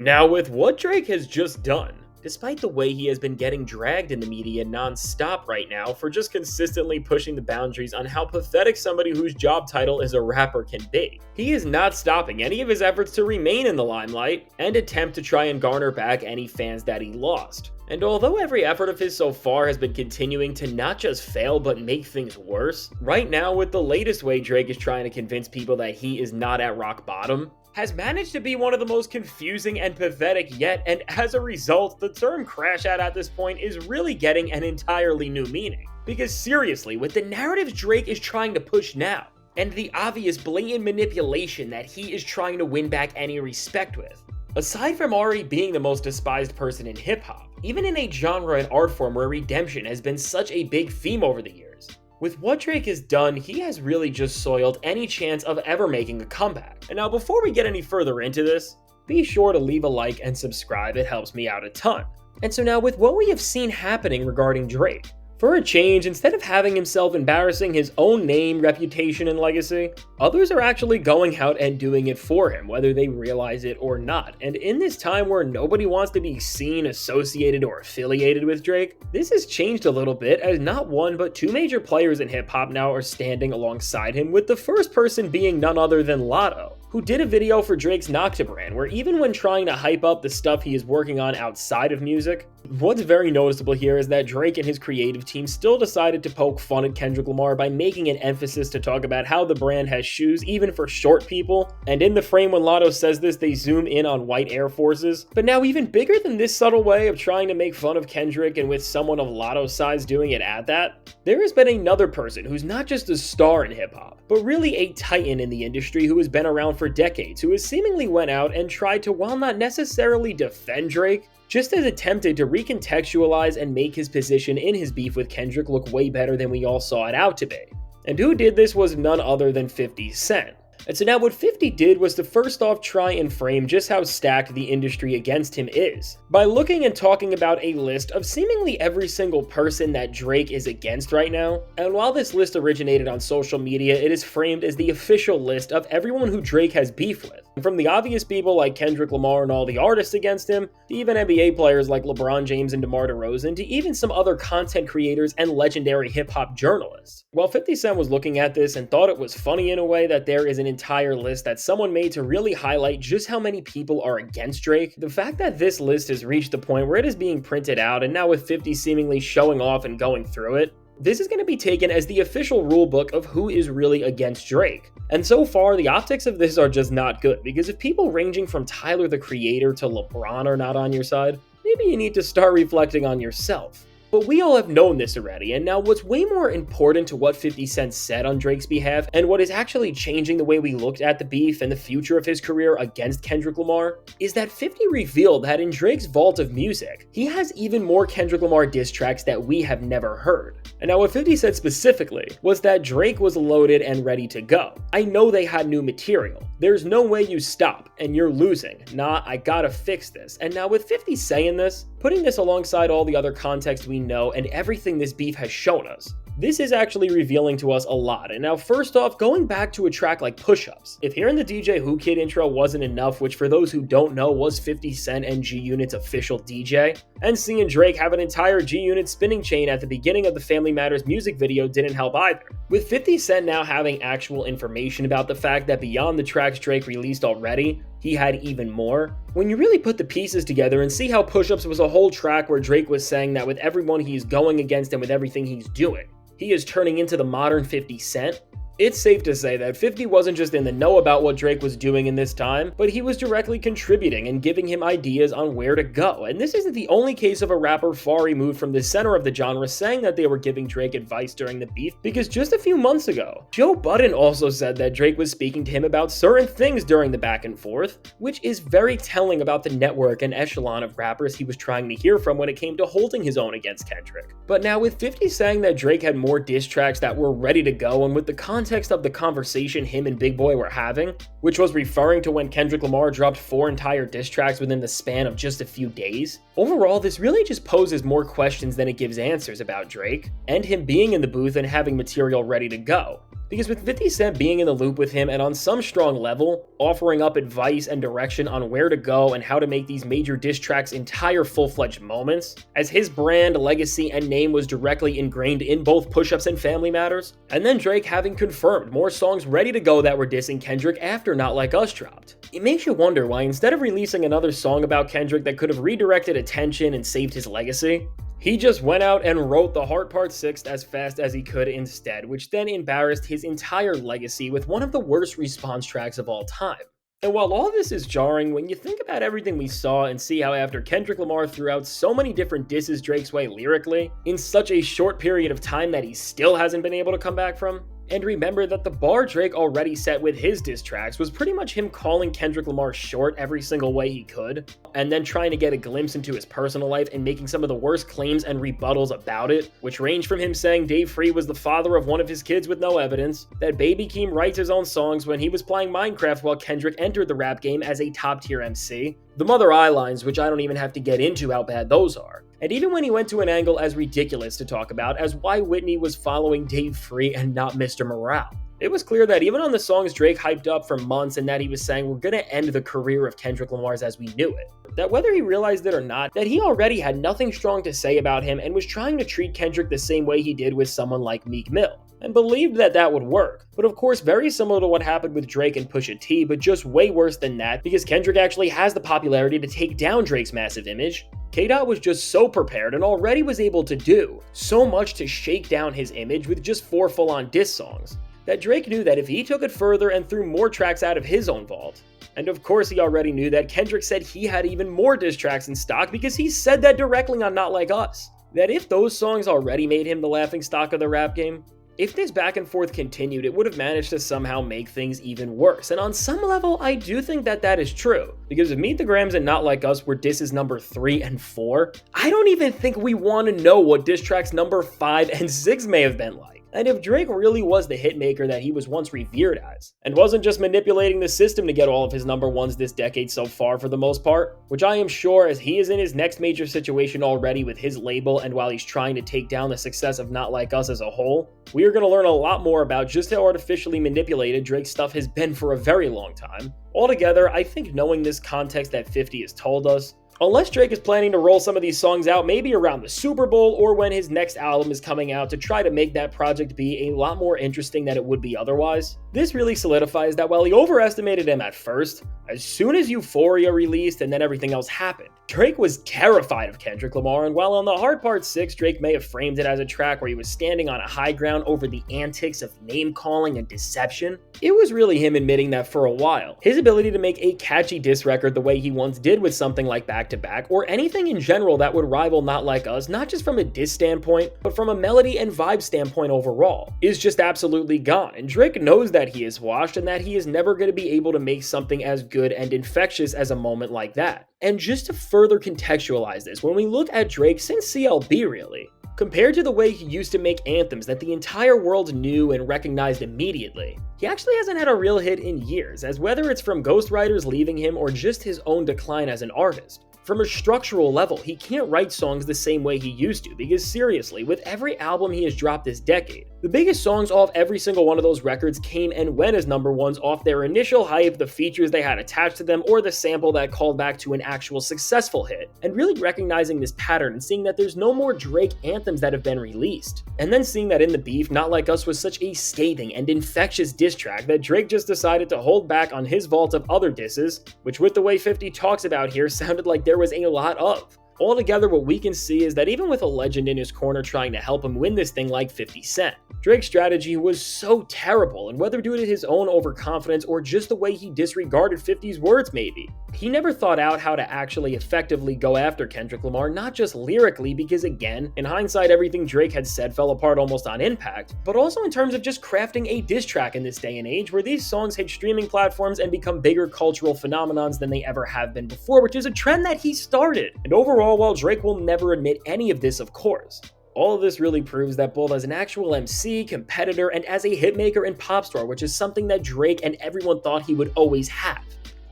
Now, with what Drake has just done, despite the way he has been getting dragged in the media non-stop right now for just consistently pushing the boundaries on how pathetic somebody whose job title is a rapper can be, he is not stopping any of his efforts to remain in the limelight and attempt to try and garner back any fans that he lost. And although every effort of his so far has been continuing to not just fail but make things worse, right now with the latest way Drake is trying to convince people that he is not at rock bottom, has managed to be one of the most confusing and pathetic yet, and as a result, the term crash out at this point is really getting an entirely new meaning. Because seriously, with the narratives Drake is trying to push now, and the obvious blatant manipulation that he is trying to win back any respect with, aside from already being the most despised person in hip-hop, even in a genre and art form where redemption has been such a big theme over the years, with what Drake has done, he has really just soiled any chance of ever making a comeback. And now before we get any further into this, be sure to leave a like and subscribe, it helps me out a ton. And so now with what we have seen happening regarding Drake, for a change, instead of having himself embarrassing his own name, reputation, and legacy, others are actually going out and doing it for him, whether they realize it or not. And in this time where nobody wants to be seen, associated, or affiliated with Drake, this has changed a little bit as not one but two major players in hip-hop now are standing alongside him, with the first person being none other than Lotto, who did a video for Drake's Nocta brand, where even when trying to hype up the stuff he is working on outside of music, what's very noticeable here is that Drake and his creative team still decided to poke fun at Kendrick Lamar by making an emphasis to talk about how the brand has shoes even for short people, and in the frame when Lotto says this, they zoom in on white Air Forces. But now even bigger than this subtle way of trying to make fun of Kendrick, and with someone of Lotto's size doing it at that, there has been another person who's not just a star in hip-hop, but really a titan in the industry who has been around for decades, who has seemingly went out and tried to, while not necessarily defend Drake, just as attempted to recontextualize and make his position in his beef with Kendrick look way better than we all saw it out to be. And who did this was none other than 50 Cent. And so now what 50 did was to first off try and frame just how stacked the industry against him is, by looking and talking about a list of seemingly every single person that Drake is against right now. And while this list originated on social media, it is framed as the official list of everyone who Drake has beef with. From the obvious people like Kendrick Lamar and all the artists against him, to even NBA players like LeBron James and DeMar DeRozan, to even some other content creators and legendary hip-hop journalists. While 50 Cent was looking at this and thought it was funny in a way that there is an entire list that someone made to really highlight just how many people are against Drake, the fact that this list has reached the point where it is being printed out, and now with 50 seemingly showing off and going through it, this is going to be taken as the official rulebook of who is really against Drake. And so far, the optics of this are just not good, because if people ranging from Tyler the Creator to LeBron are not on your side, maybe you need to start reflecting on yourself. But we all have known this already, and now what's way more important to what 50 Cent said on Drake's behalf, and what is actually changing the way we looked at the beef and the future of his career against Kendrick Lamar, is that 50 revealed that in Drake's vault of music, he has even more Kendrick Lamar diss tracks that we have never heard. And now what 50 said specifically was that Drake was loaded and ready to go. I know they had new material. There's no way you stop, and you're losing. Nah, I gotta fix this. And now with 50 saying this, putting this alongside all the other context we know and everything this beef has shown us, this is actually revealing to us a lot. And now first off, going back to a track like Push-Ups, if hearing the DJ Who Kid intro wasn't enough, which for those who don't know was 50 Cent and G-Unit's official DJ, and seeing Drake have an entire G-Unit spinning chain at the beginning of the Family Matters music video didn't help either. With 50 Cent now having actual information about the fact that beyond the tracks Drake released already, he had even more, when you really put the pieces together and see how Push-Ups was a whole track where Drake was saying that with everyone he's going against and with everything he's doing, he is turning into the modern 50 Cent, it's safe to say that 50 wasn't just in the know about what Drake was doing in this time, but he was directly contributing and giving him ideas on where to go. And this isn't the only case of a rapper far removed from the center of the genre saying that they were giving Drake advice during the beef, because just a few months ago, Joe Budden also said that Drake was speaking to him about certain things during the back and forth, which is very telling about the network and echelon of rappers he was trying to hear from when it came to holding his own against Kendrick. But now with 50 saying that Drake had more diss tracks that were ready to go, and with the context of the conversation him and Big Boy were having, which was referring to when Kendrick Lamar dropped 4 entire diss tracks within the span of just a few days, overall this really just poses more questions than it gives answers about Drake, and him being in the booth and having material ready to go. Because with 50 Cent being in the loop with him and on some strong level, offering up advice and direction on where to go and how to make these major diss tracks entire full-fledged moments, as his brand, legacy, and name was directly ingrained in both Push-Ups and Family Matters, and then Drake having confirmed more songs ready to go that were dissing Kendrick after Not Like Us dropped. It makes you wonder why instead of releasing another song about Kendrick that could have redirected attention and saved his legacy, he just went out and wrote The Heart Part 6 as fast as he could instead, which then embarrassed his entire legacy with one of the worst response tracks of all time. And while all this is jarring, when you think about everything we saw and see how after Kendrick Lamar threw out so many different disses Drake's way lyrically, in such a short period of time that he still hasn't been able to come back from, and remember that the bar Drake already set with his diss tracks was pretty much him calling Kendrick Lamar short every single way he could, and then trying to get a glimpse into his personal life and making some of the worst claims and rebuttals about it, which range from him saying Dave Free was the father of one of his kids with no evidence, that Baby Keem writes his own songs when he was playing Minecraft while Kendrick entered the rap game as a top-tier MC, the Mother Eye lines, which I don't even have to get into how bad those are. And even when he went to an angle as ridiculous to talk about as why Whitney was following Dave Free and not Mr. Morale. It was clear that even on the songs Drake hyped up for months and that he was saying we're gonna end the career of Kendrick Lamar's as we knew it, that whether he realized it or not, that he already had nothing strong to say about him and was trying to treat Kendrick the same way he did with someone like Meek Mill, and believed that that would work. But of course, very similar to what happened with Drake and Pusha T, but just way worse than that because Kendrick actually has the popularity to take down Drake's massive image. K-Dot was just so prepared and already was able to do so much to shake down his image with just 4 full-on diss songs, that Drake knew that if he took it further and threw more tracks out of his own vault, and of course he already knew that Kendrick said he had even more diss tracks in stock because he said that directly on Not Like Us, that if those songs already made him the laughingstock of the rap game, if this back and forth continued, it would have managed to somehow make things even worse. And on some level, I do think that that is true. Because if Meet the Grams and Not Like Us were disses number 3 and 4, I don't even think we want to know what diss tracks number 5 and 6 may have been like. And if Drake really was the hitmaker that he was once revered as, and wasn't just manipulating the system to get all of his number ones this decade so far for the most part, which I am sure as he is in his next major situation already with his label and while he's trying to take down the success of Not Like Us as a whole, we are going to learn a lot more about just how artificially manipulated Drake's stuff has been for a very long time. Altogether, I think knowing this context that 50 has told us, unless Drake is planning to roll some of these songs out maybe around the Super Bowl or when his next album is coming out to try to make that project be a lot more interesting than it would be otherwise, this really solidifies that while he overestimated him at first, as soon as Euphoria released and then everything else happened, Drake was terrified of Kendrick Lamar, and while on The Hard Part 6, Drake may have framed it as a track where he was standing on a high ground over the antics of name-calling and deception, it was really him admitting that for a while, his ability to make a catchy diss record the way he once did with something like Back to Back, or anything in general that would rival Not Like Us, not just from a diss standpoint, but from a melody and vibe standpoint overall, is just absolutely gone, and Drake knows that he is washed and that he is never going to be able to make something as good and infectious as a moment like that. And just to further contextualize this, when we look at Drake since CLB really, compared to the way he used to make anthems that the entire world knew and recognized immediately, he actually hasn't had a real hit in years, as whether it's from ghostwriters leaving him or just his own decline as an artist. From a structural level, he can't write songs the same way he used to because seriously, with every album he has dropped this decade, the biggest songs off every single one of those records came and went as number ones off their initial hype, the features they had attached to them, or the sample that called back to an actual successful hit. And really recognizing this pattern and seeing that there's no more Drake anthems that have been released. And then seeing that In the Beef, Not Like Us was such a scathing and infectious diss track that Drake just decided to hold back on his vault of other disses, which with the way 50 talks about here sounded like there was a lot of. Altogether, what we can see is that even with a legend in his corner trying to help him win this thing like 50 Cent, Drake's strategy was so terrible, and whether due to his own overconfidence or just the way he disregarded 50's words maybe, he never thought out how to actually effectively go after Kendrick Lamar, not just lyrically because again, in hindsight everything Drake had said fell apart almost on impact, but also in terms of just crafting a diss track in this day and age where these songs hit streaming platforms and become bigger cultural phenomenons than they ever have been before, which is a trend that he started. And overall, while Drake will never admit any of this of course, all of this really proves that both as an actual MC, competitor, and as a hitmaker and pop star, which is something that Drake and everyone thought he would always have,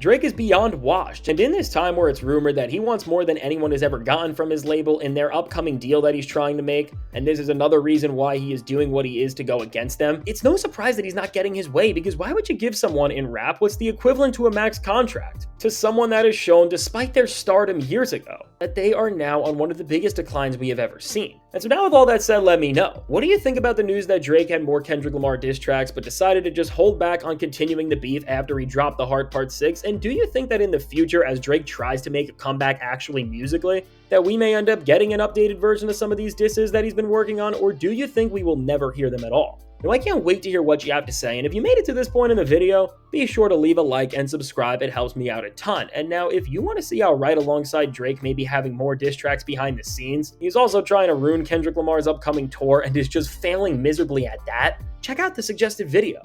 Drake is beyond washed, and in this time where it's rumored that he wants more than anyone has ever gotten from his label in their upcoming deal that he's trying to make, and this is another reason why he is doing what he is to go against them, it's no surprise that he's not getting his way, because why would you give someone in rap what's the equivalent to a max contract to someone that has shown, despite their stardom years ago, that they are now on one of the biggest declines we have ever seen? And so now with all that said, let me know, what do you think about the news that Drake had more Kendrick Lamar diss tracks but decided to just hold back on continuing the beef after he dropped The Heart Part 6? And do you think that in the future, as Drake tries to make a comeback actually musically, that we may end up getting an updated version of some of these disses that he's been working on, or do you think we will never hear them at all? Now, I can't wait to hear what you have to say, and if you made it to this point in the video, be sure to leave a like and subscribe, it helps me out a ton. And now, if you want to see how right alongside Drake may be having more diss tracks behind the scenes, he's also trying to ruin Kendrick Lamar's upcoming tour and is just failing miserably at that, check out the suggested video.